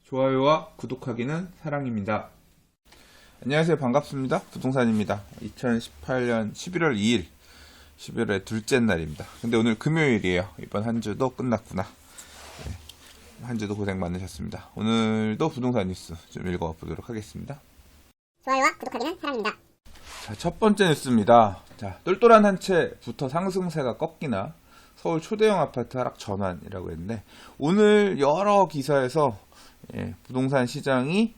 좋아요와 구독하기는 사랑입니다. 안녕하세요. 반갑습니다. 부동산입니다. 2018년 11월 2일, 11월의 둘째 날입니다. 근데 오늘 금요일이에요. 이번 한 주도 끝났구나. 한 주도 고생 많으셨습니다. 오늘도 부동산 뉴스 좀 읽어보도록 하겠습니다. 좋아요와 구독하기는 사랑입니다. 자, 첫 번째 뉴스입니다. 자, 똘똘한 한 채부터 상승세가 꺾이나 서울 초대형 아파트 하락 전환이라고 했는데, 오늘 여러 기사에서 부동산 시장이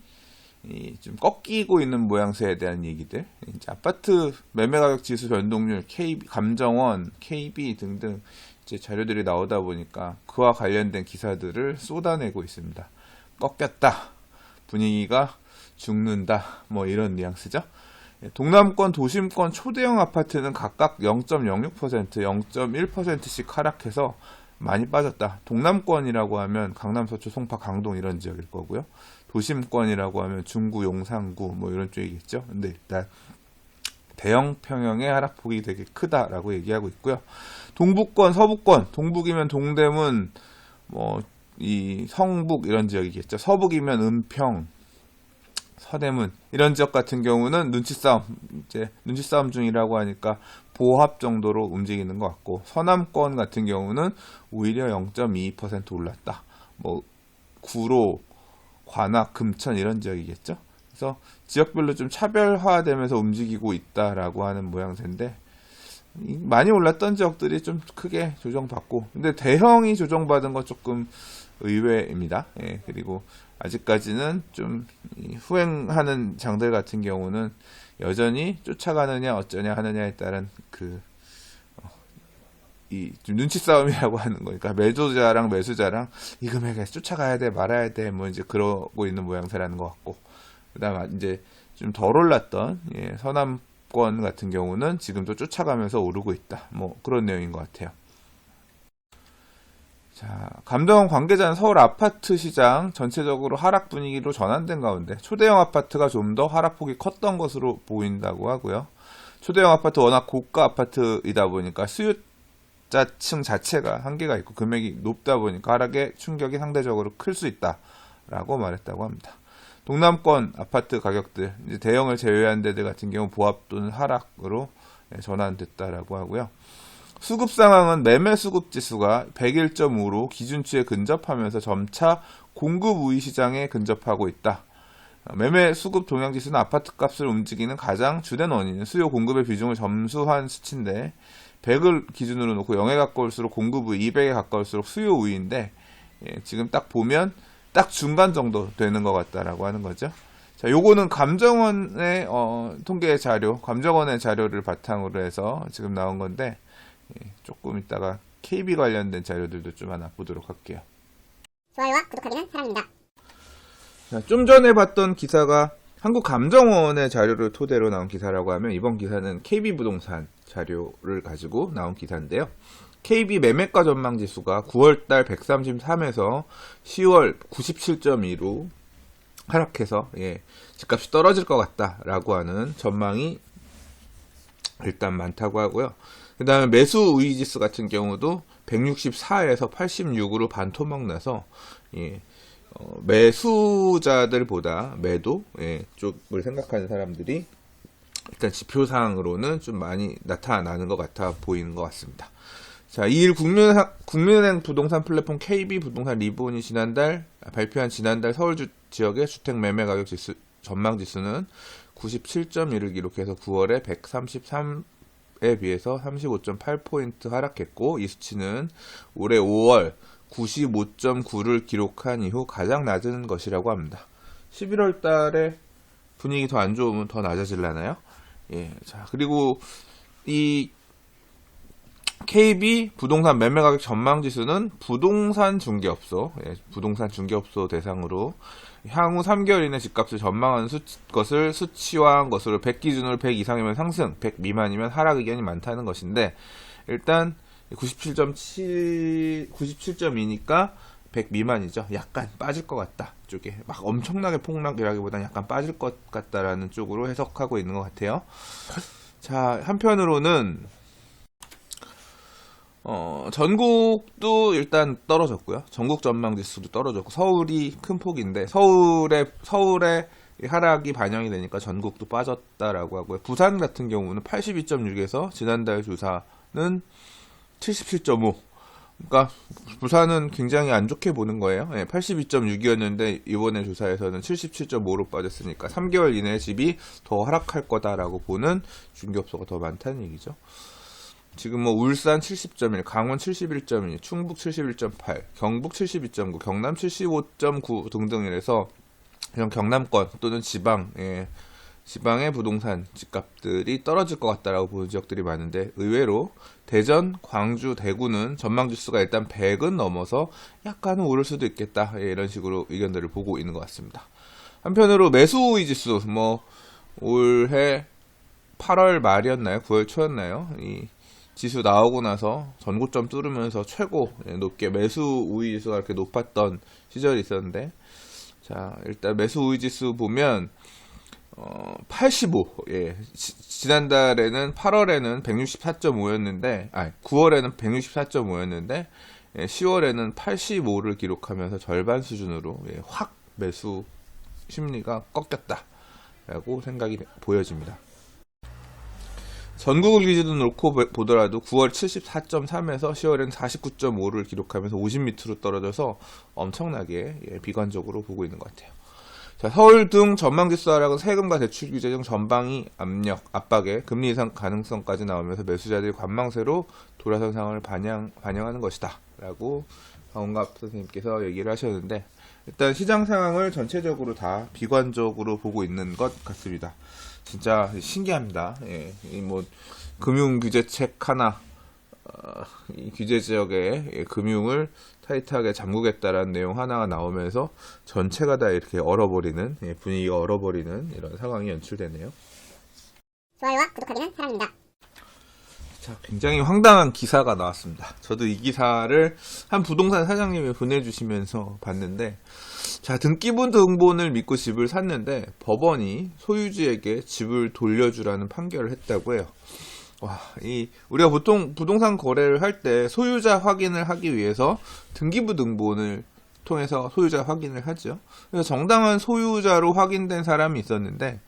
좀 꺾이고 있는 모양새에 대한 얘기들, 이제 아파트 매매가격 지수 변동률, 감정원, KB 등등 이제 자료들이 나오다 보니까 그와 관련된 기사들을 쏟아내고 있습니다. 꺾였다, 분위기가 죽는다, 뭐 이런 뉘앙스죠. 동남권 도심권 초대형 아파트는 각각 0.06%, 0.1%씩 하락해서 많이 빠졌다. 동남권이라고 하면 강남, 서초, 송파, 강동 이런 지역일 거고요. 도심권이라고 하면 중구, 용산구 뭐 이런 쪽이겠죠. 근데 일단 대형 평형의 하락폭이 되게 크다라고 얘기하고 있고요. 동북권, 서북권, 동북이면 동대문, 뭐 이 성북 이런 지역이겠죠. 서북이면 은평, 서대문 이런 지역 같은 경우는 눈치 싸움 중이라고 하니까 보합 정도로 움직이는 것 같고, 서남권 같은 경우는 오히려 0.22% 올랐다. 뭐 구로, 관악, 금천 이런 지역이겠죠. 그래서 지역별로 좀 차별화되면서 움직이고 있다라고 하는 모양새인데, 많이 올랐던 지역들이 좀 크게 조정받고, 근데 대형이 조정받은 건 조금 의외입니다. 그리고 아직까지는 좀 후행하는 장들 같은 경우는 여전히 쫓아가느냐 어쩌냐 하느냐에 따른 좀 눈치 싸움이라고 하는 거니까, 매도자랑 매수자랑 이 금액에 쫓아가야 돼 말아야 돼 뭐 이제 그러고 있는 모양새라는 것 같고, 그다음 이제 좀 덜 올랐던 서남권 같은 경우는 지금도 쫓아가면서 오르고 있다, 뭐 그런 내용인 것 같아요. 자, 감정원 관계자는 서울 아파트 시장 전체적으로 하락 분위기로 전환된 가운데 초대형 아파트가 좀 더 하락폭이 컸던 것으로 보인다고 하고요. 초대형 아파트 워낙 고가 아파트이다 보니까 수요자층 자체가 한계가 있고 금액이 높다 보니까 하락의 충격이 상대적으로 클 수 있다라고 말했다고 합니다. 동남권 아파트 가격들, 이제 대형을 제외한 데들 같은 경우 보합 또는 하락으로 전환됐다라고 하고요. 수급 상황은 매매 수급 지수가 101.5로 기준치에 근접하면서 점차 공급 우위 시장에 근접하고 있다. 매매 수급 동향 지수는 아파트 값을 움직이는 가장 주된 원인은 수요 공급의 비중을 점수한 수치인데, 100을 기준으로 놓고 0에 가까울수록 공급 우위, 200에 가까울수록 수요 우위인데, 지금 딱 보면 딱 중간 정도 되는 것 같다라고 하는 거죠. 자, 요거는 감정원의 통계 자료, 감정원의 자료를 바탕으로 해서 지금 나온 건데, 조금 이따가 KB 관련된 자료들도 좀 하나 보도록 할게요. 좋아요와 구독하기는 사랑입니다. 자, 좀 전에 봤던 기사가 한국감정원의 자료를 토대로 나온 기사라고 하면, 이번 기사는 KB 부동산 자료를 가지고 나온 기사인데요. KB 매매가 전망 지수가 9월달 133에서 10월 97.2로 하락해서 집값이 떨어질 것 같다라고 하는 전망이 일단 많다고 하고요. 그 다음에 매수 우위 지수 같은 경우도 164에서 86으로 반토막 나서 매수자들보다 매도 쪽을 생각하는 사람들이 일단 지표상으로는 좀 많이 나타나는 것 같아 보이는 것 같습니다. 자, 2일 국민은행 부동산 플랫폼 KB 부동산 리본이 발표한 지난달 서울 지역의 주택 매매 가격 지수 전망 지수는 97.1을 기록해서 9월에 133에 비해서 35.8포인트 하락했고, 이 수치는 올해 5월 95.9를 기록한 이후 가장 낮은 것이라고 합니다. 11월 달에 분위기 더 안 좋으면 더 낮아질라나요? 자, 그리고 이 KB 부동산 매매 가격 전망 지수는 부동산 중개업소 대상으로 향후 3개월 이내 집값을 전망하는 것을 수치화한 것으로 100 기준으로 100 이상이면 상승, 100 미만이면 하락 의견이 많다는 것인데, 일단 97.2니까 100 미만이죠. 약간 빠질 것 같다 쪽에, 막 엄청나게 폭락이라기보다는 약간 빠질 것 같다라는 쪽으로 해석하고 있는 것 같아요. 자, 한편으로는 전국도 일단 떨어졌고요. 전국 전망 지수도 떨어졌고, 서울이 큰 폭인데, 서울의 하락이 반영이 되니까 전국도 빠졌다라고 하고요. 부산 같은 경우는 82.6에서 지난달 조사는 77.5. 그러니까 부산은 굉장히 안 좋게 보는 거예요. 82.6이었는데 이번에 조사에서는 77.5로 빠졌으니까 3개월 이내에 집이 더 하락할 거다라고 보는 중개업소가 더 많다는 얘기죠. 지금 뭐 울산 70.1, 강원 71.2, 충북 71.8, 경북 72.9, 경남 75.9 등등 이래서 그냥 경남권 또는 지방의 부동산 집값들이 떨어질 것 같다라고 보는 지역들이 많은데, 의외로 대전, 광주, 대구는 전망지수가 일단 100은 넘어서 약간은 오를 수도 있겠다, 이런 식으로 의견들을 보고 있는 것 같습니다. 한편으로 매수우위 지수, 올해 8월 말이었나요? 9월 초였나요? 이 지수 나오고 나서 전고점 뚫으면서 최고 높게 매수 우위 지수가 이렇게 높았던 시절이 있었는데, 자, 일단 매수 우위 지수 보면 85. 지난달에는 8월에는 164.5였는데, 9월에는 164.5였는데, 10월에는 85를 기록하면서 절반 수준으로 확 매수 심리가 꺾였다라고 생각이 보여집니다. 전국을 기준으로 놓고 보더라도 9월 74.3에서 10월에는 49.5를 기록하면서 50m로 떨어져서 엄청나게 비관적으로 보고 있는 것 같아요. 자, 서울 등 전망지수 하락은 세금과 대출 규제 등 전방위 압박에 금리 인상 가능성까지 나오면서 매수자들이 관망세로 돌아선 상황을 반영하는 것이다 라고 강원갑 선생님께서 얘기를 하셨는데, 일단 시장 상황을 전체적으로 다 비관적으로 보고 있는 것 같습니다. 진짜 신기합니다. 금융규제책 하나, 이 규제 지역의 금융을 타이트하게 잠그겠다라는 내용 하나가 나오면서 전체가 다 이렇게 얼어버리는, 분위기가 얼어버리는 이런 상황이 연출되네요. 좋아요와 구독하기는 사랑입니다. 자, 굉장히 황당한 기사가 나왔습니다. 저도 이 기사를 한 부동산 사장님이 보내주시면서 봤는데, 자, 등기부등본을 믿고 집을 샀는데 법원이 소유주에게 집을 돌려주라는 판결을 했다고 해요. 와, 우리가 보통 부동산 거래를 할 때 소유자 확인을 하기 위해서 등기부등본을 통해서 소유자 확인을 하죠. 그래서 정당한 소유자로 확인된 사람이 있었는데,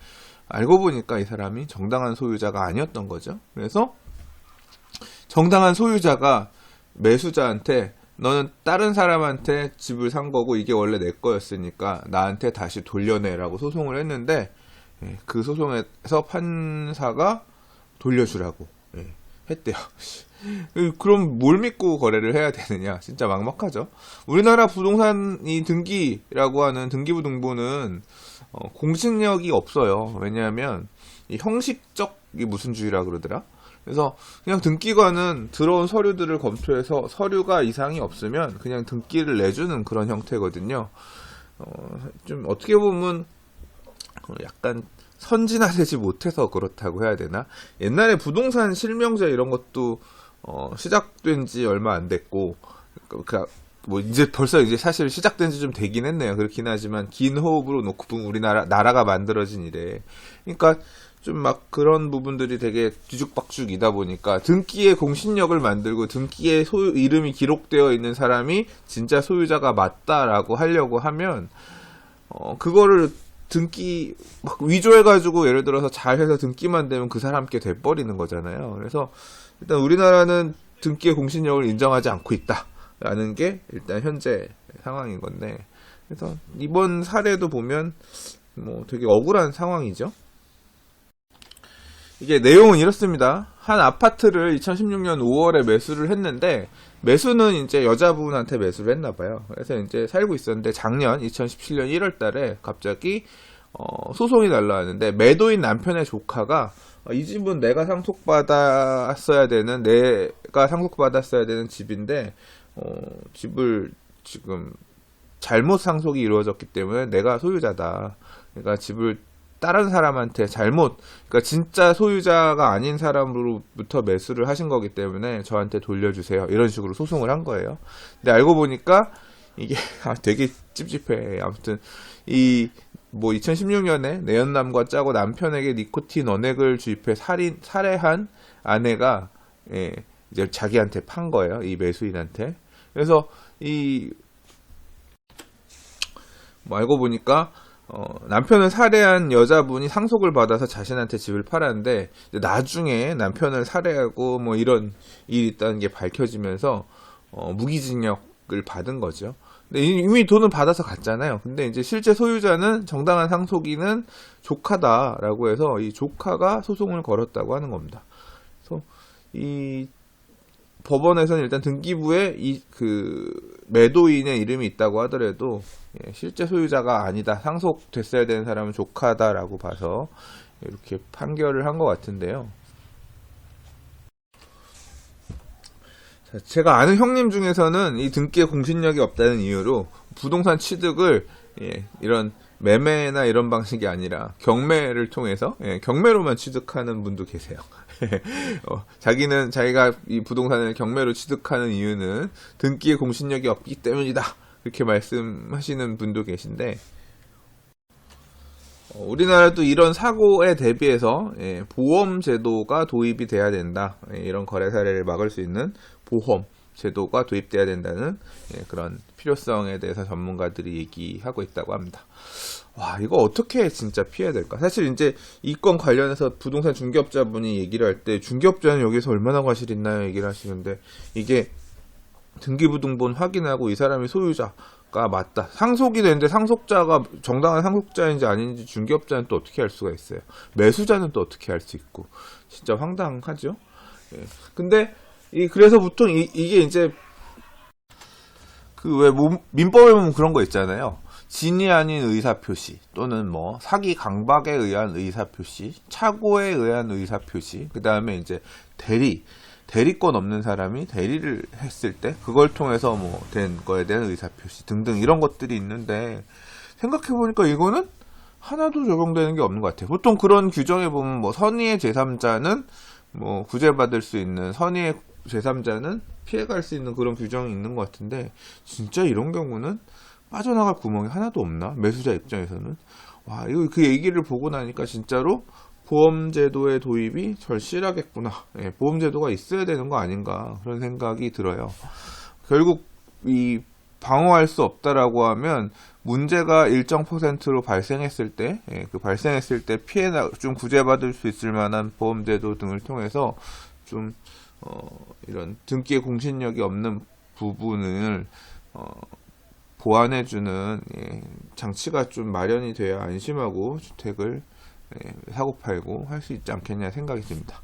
알고 보니까 이 사람이 정당한 소유자가 아니었던 거죠. 그래서 정당한 소유자가 매수자한테 너는 다른 사람한테 집을 산 거고 이게 원래 내 거였으니까 나한테 다시 돌려내라고 소송을 했는데, 그 소송에서 판사가 돌려주라고 했대요. 그럼 뭘 믿고 거래를 해야 되느냐? 진짜 막막하죠. 우리나라 부동산이 등기라고 하는 등기부등본은 공신력이 없어요. 왜냐하면 이 형식적이 무슨 주의라 그러더라? 그래서 그냥 등기관은 들어온 서류들을 검토해서 서류가 이상이 없으면 그냥 등기를 내주는 그런 형태거든요. 좀 어떻게 보면 약간 선진화되지 못해서 그렇다고 해야 되나? 옛날에 부동산 실명제 이런 것도 시작된 지 얼마 안 됐고, 이제 벌써 사실 시작된 지 좀 되긴 했네요. 그렇긴 하지만 긴 호흡으로 놓고 보면 나라가 만들어진 이래. 그러니까 좀 막 그런 부분들이 되게 뒤죽박죽이다 보니까 등기의 공신력을 만들고 등기의 이름이 기록되어 있는 사람이 진짜 소유자가 맞다라고 하려고 하면 그거를 등기 막 위조해가지고 예를 들어서 잘해서 등기만 되면 그 사람께 돼버리는 거잖아요. 그래서 일단 우리나라는 등기의 공신력을 인정하지 않고 있다라는 게 일단 현재 상황인 건데, 그래서 이번 사례도 보면 되게 억울한 상황이죠. 이게 내용은 이렇습니다. 한 아파트를 2016년 5월에 매수를 했는데, 매수는 이제 여자분한테 매수를 했나봐요. 그래서 이제 살고 있었는데, 작년 2017년 1월 달에 갑자기, 소송이 날라왔는데, 매도인 남편의 조카가, 이 집은 내가 상속받았어야 되는 집인데, 집을 지금 잘못 상속이 이루어졌기 때문에 내가 소유자다. 그러니까 집을 다른 사람한테 그러니까 진짜 소유자가 아닌 사람으로부터 매수를 하신 거기 때문에 저한테 돌려주세요. 이런 식으로 소송을 한 거예요. 근데 알고 보니까 이게 되게 찝찝해. 아무튼 2016년에 내연남과 짜고 남편에게 니코틴 원액을 주입해 살해한 아내가 이제 자기한테 판 거예요. 이 매수인한테. 그래서 뭐 알고 보니까 남편을 살해한 여자분이 상속을 받아서 자신한테 집을 팔았는데 나중에 남편을 살해하고 뭐 이런 일이 있다는 게 밝혀지면서 무기징역을 받은 거죠. 근데 이미 돈을 받아서 갔잖아요. 근데 이제 실제 소유자는 정당한 상속인은 조카다라고 해서 이 조카가 소송을 걸었다고 하는 겁니다. 그래서 이 법원에서는 일단 등기부에 그 매도인의 이름이 있다고 하더라도 실제 소유자가 아니다, 상속됐어야 되는 사람은 조카다라고 봐서 이렇게 판결을 한 것 같은데요. 자, 제가 아는 형님 중에서는 이 등기에 공신력이 없다는 이유로 부동산 취득을 이런 매매나 이런 방식이 아니라 경매를 통해서 경매로만 취득하는 분도 계세요. 자기가 이 부동산을 경매로 취득하는 이유는 등기에 공신력이 없기 때문이다, 이렇게 말씀하시는 분도 계신데, 우리나라도 이런 사고에 대비해서 보험 제도가 도입이 돼야 된다. 이런 거래 사례를 막을 수 있는 보험 제도가 도입돼야 된다는 그런 필요성에 대해서 전문가들이 얘기하고 있다고 합니다. 와, 이거 어떻게 진짜 피해야 될까? 사실 이제 이 건 관련해서 부동산 중개업자분이 얘기를 할 때 중개업자는 여기서 얼마나 과실 있나요? 얘기를 하시는데, 이게 등기부등본 확인하고 이 사람이 소유자가 맞다, 상속이 되는데 상속자가 정당한 상속자인지 아닌지 중개업자는 또 어떻게 알 수가 있어요? 매수자는 또 어떻게 알 수 있고, 진짜 황당하죠? 근데 그래서 보통 이게 이제 그 왜 민법에 보면 그런 거 있잖아요. 진이 아닌 의사표시, 또는 뭐 사기 강박에 의한 의사표시, 착오에 의한 의사표시, 그 다음에 이제 대리권 없는 사람이 대리를 했을 때 그걸 통해서 뭐 된 거에 대한 의사표시 등등 이런 것들이 있는데, 생각해보니까 이거는 하나도 적용되는 게 없는 것 같아요. 보통 그런 규정에 보면 뭐 선의의 제3자는 뭐 구제받을 수 있는, 선의의 제3자는 피해갈 수 있는 그런 규정이 있는 것 같은데, 진짜 이런 경우는 빠져나갈 구멍이 하나도 없나? 매수자 입장에서는. 와, 이거 그 얘기를 보고 나니까 진짜로 보험제도의 도입이 절실하겠구나. 보험제도가 있어야 되는 거 아닌가, 그런 생각이 들어요. 결국 이 방어할 수 없다라고 하면 문제가 일정 %로 발생했을 때, 그 발생했을 때 좀 구제받을 수 있을 만한 보험제도 등을 통해서 좀 이런 등기에 공신력이 없는 부분을 보완해주는 장치가 좀 마련이 돼야 안심하고 주택을 사고 팔고 할 수 있지 않겠냐 생각이 듭니다.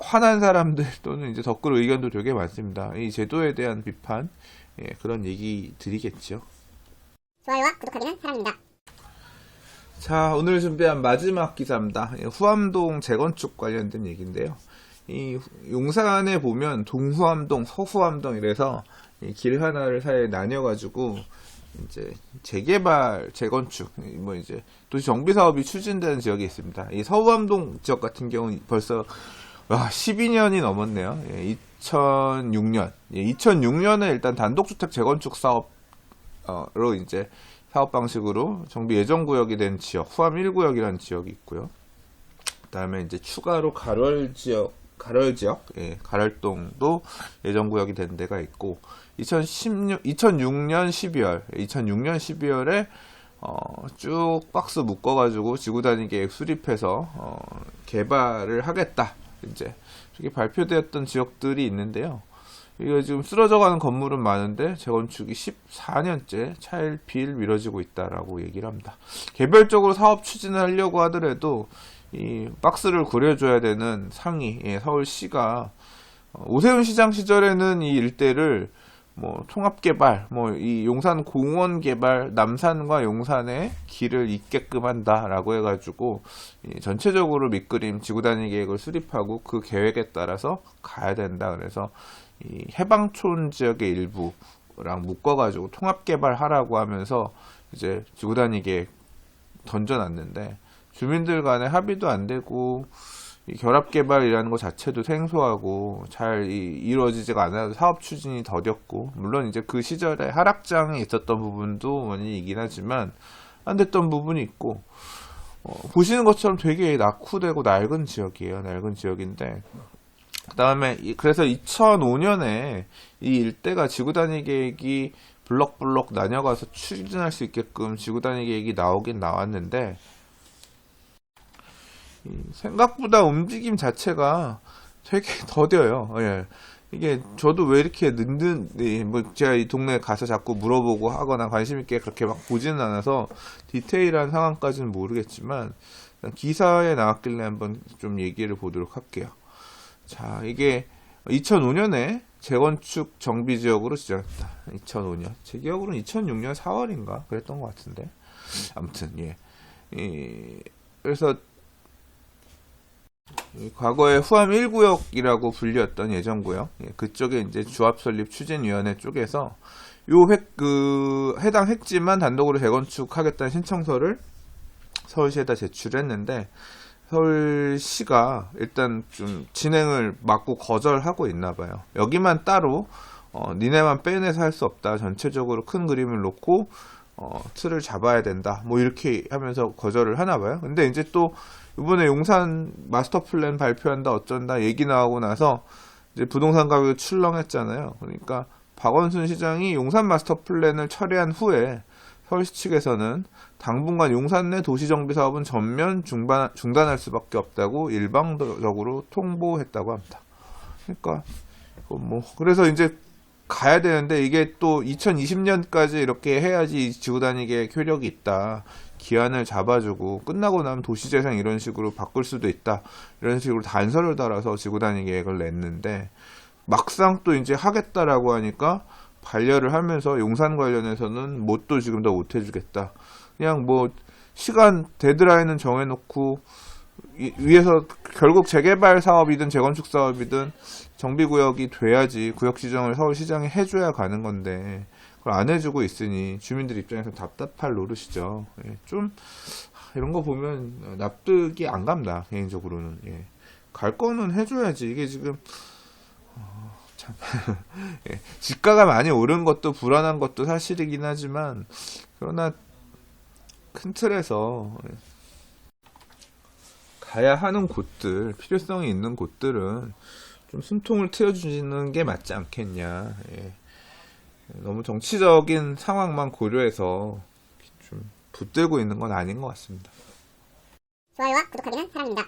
화난 사람들 또는 이제 댓글 의견도 되게 많습니다. 이 제도에 대한 비판, 그런 얘기 드리겠죠. 좋아요와 구독하기는 사랑입니다. 자, 오늘 준비한 마지막 기사입니다. 후암동 재건축 관련된 얘기인데요. 이 용산에 보면 동후암동, 서후암동 이래서 길 하나를 사이에 나뉘어가지고 이제 재개발, 재건축, 뭐 이제 도시 정비 사업이 추진되는 지역이 있습니다. 이 서후암동 지역 같은 경우는 벌써 12년이 넘었네요. 2006년, 2006년에 일단 단독주택 재건축 사업으로 이제 사업 방식으로 정비 예정 구역이 된 지역, 후암 1구역이라는 지역이 있고요. 그다음에 이제 추가로 가럴 지역, 가럴동도 예정구역이 된 데가 있고, 2006년 12월에 쭉 박스 묶어가지고 지구단위 계획 수립해서 개발을 하겠다, 이제 이렇게 발표되었던 지역들이 있는데요. 이거 지금 쓰러져가는 건물은 많은데 재건축이 14년째 차일피일 미뤄지고 있다라고 얘기를 합니다. 개별적으로 사업 추진을 하려고 하더라도 이 박스를 그려줘야 되는 상위, 서울시가 오세훈 시장 시절에는 이 일대를 뭐 통합개발, 뭐 이 용산 공원 개발, 남산과 용산에 길을 잇게끔 한다라고 해가지고 전체적으로 밑그림 지구단위 계획을 수립하고 그 계획에 따라서 가야 된다. 그래서 이 해방촌 지역의 일부랑 묶어가지고 통합개발 하라고 하면서 이제 지구단위 계획 던져놨는데, 주민들 간에 합의도 안 되고 이 결합개발이라는 것 자체도 생소하고 잘 이루어지지가 않아서 사업 추진이 더뎠고, 물론 이제 그 시절에 하락장이 있었던 부분도 원인이긴 하지만 안 됐던 부분이 있고, 보시는 것처럼 되게 낙후되고 낡은 지역이에요. 낡은 지역인데 그다음에 그래서 2005년에 이 일대가 지구단위 계획이 블럭 나뉘어가서 추진할 수 있게끔 지구단위 계획이 나오긴 나왔는데 생각보다 움직임 자체가 되게 더뎌요. 예. 이게 저도 왜 이렇게 뭐 제가 이 동네에 가서 자꾸 물어보고 하거나 관심 있게 그렇게 막 보지는 않아서 디테일한 상황까지는 모르겠지만 기사에 나왔길래 한번 좀 얘기를 보도록 할게요. 자, 이게 2005년에 재건축 정비 지역으로 지정했다. 2005년. 제 기억으로는 2006년 4월인가 그랬던 것 같은데. 아무튼 예. 그래서 과거에 후암 1구역이라고 불렸던 예정구역, 그쪽에 이제 조합 설립 추진위원회 쪽에서 해당 획지만 단독으로 재건축하겠다는 신청서를 서울시에다 제출했는데, 서울시가 일단 좀 진행을 막고 거절하고 있나 봐요. 여기만 따로, 니네만 빼내서 할 수 없다. 전체적으로 큰 그림을 놓고, 틀을 잡아야 된다. 뭐 이렇게 하면서 거절을 하나 봐요. 근데 이제 또, 이번에 용산 마스터 플랜 발표한다 어쩐다 얘기 나오고 나서 이제 부동산 가격이 출렁했잖아요. 그러니까 박원순 시장이 용산 마스터 플랜을 철회한 후에 서울시 측에서는 당분간 용산 내 도시 정비 사업은 전면 중단할 수밖에 없다고 일방적으로 통보했다고 합니다. 그러니까 그래서 이제 가야 되는데 이게 또 2020년까지 이렇게 해야지 지구단위 계획 효력이 있다. 기한을 잡아주고 끝나고 나면 도시재생 이런 식으로 바꿀 수도 있다. 이런 식으로 단서를 달아서 지구단위 계획을 냈는데 막상 또 이제 하겠다라고 하니까 반려를 하면서 용산 관련해서는 뭣도 지금 더 못 해주겠다. 그냥 뭐 시간 데드라인은 정해놓고 위에서 결국 재개발 사업이든 재건축 사업이든 정비구역이 돼야지 구역 지정을 서울시장이 해줘야 가는 건데 그걸 안 해주고 있으니 주민들 입장에서 답답할 노릇이죠. 예, 좀 이런 거 보면 납득이 안 갑니다. 개인적으로는. 예, 갈 거는 해줘야지. 이게 지금 참 예, 집가가 많이 오른 것도 불안한 것도 사실이긴 하지만 그러나 큰 틀에서 가야 하는 곳들, 필요성이 있는 곳들은 좀 숨통을 트여주는 게 맞지 않겠냐. 예. 너무 정치적인 상황만 고려해서 좀 붙들고 있는 건 아닌 것 같습니다. 좋아요와 구독하기는 사랑입니다.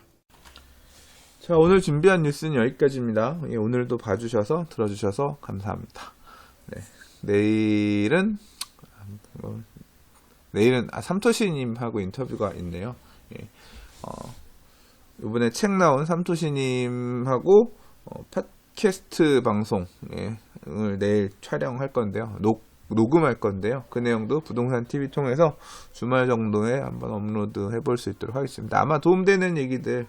자, 오늘 준비한 뉴스는 여기까지입니다. 예, 오늘도 봐주셔서 들어주셔서 감사합니다. 네, 내일은 삼토시님하고 인터뷰가 있네요. 예, 이번에 책 나온 삼토시님하고 팟캐스트 방송을 내일 촬영할 건데요. 녹음할 건데요. 그 내용도 부동산 TV 통해서 주말 정도에 한번 업로드 해볼 수 있도록 하겠습니다. 아마 도움되는 얘기들,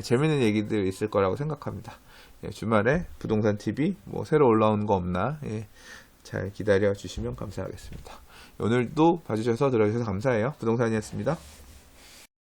재밌는 얘기들 있을 거라고 생각합니다. 주말에 부동산 TV 뭐 새로 올라온 거 없나 잘 기다려 주시면 감사하겠습니다. 오늘도 봐주셔서 들어주셔서 감사해요. 부동산이었습니다.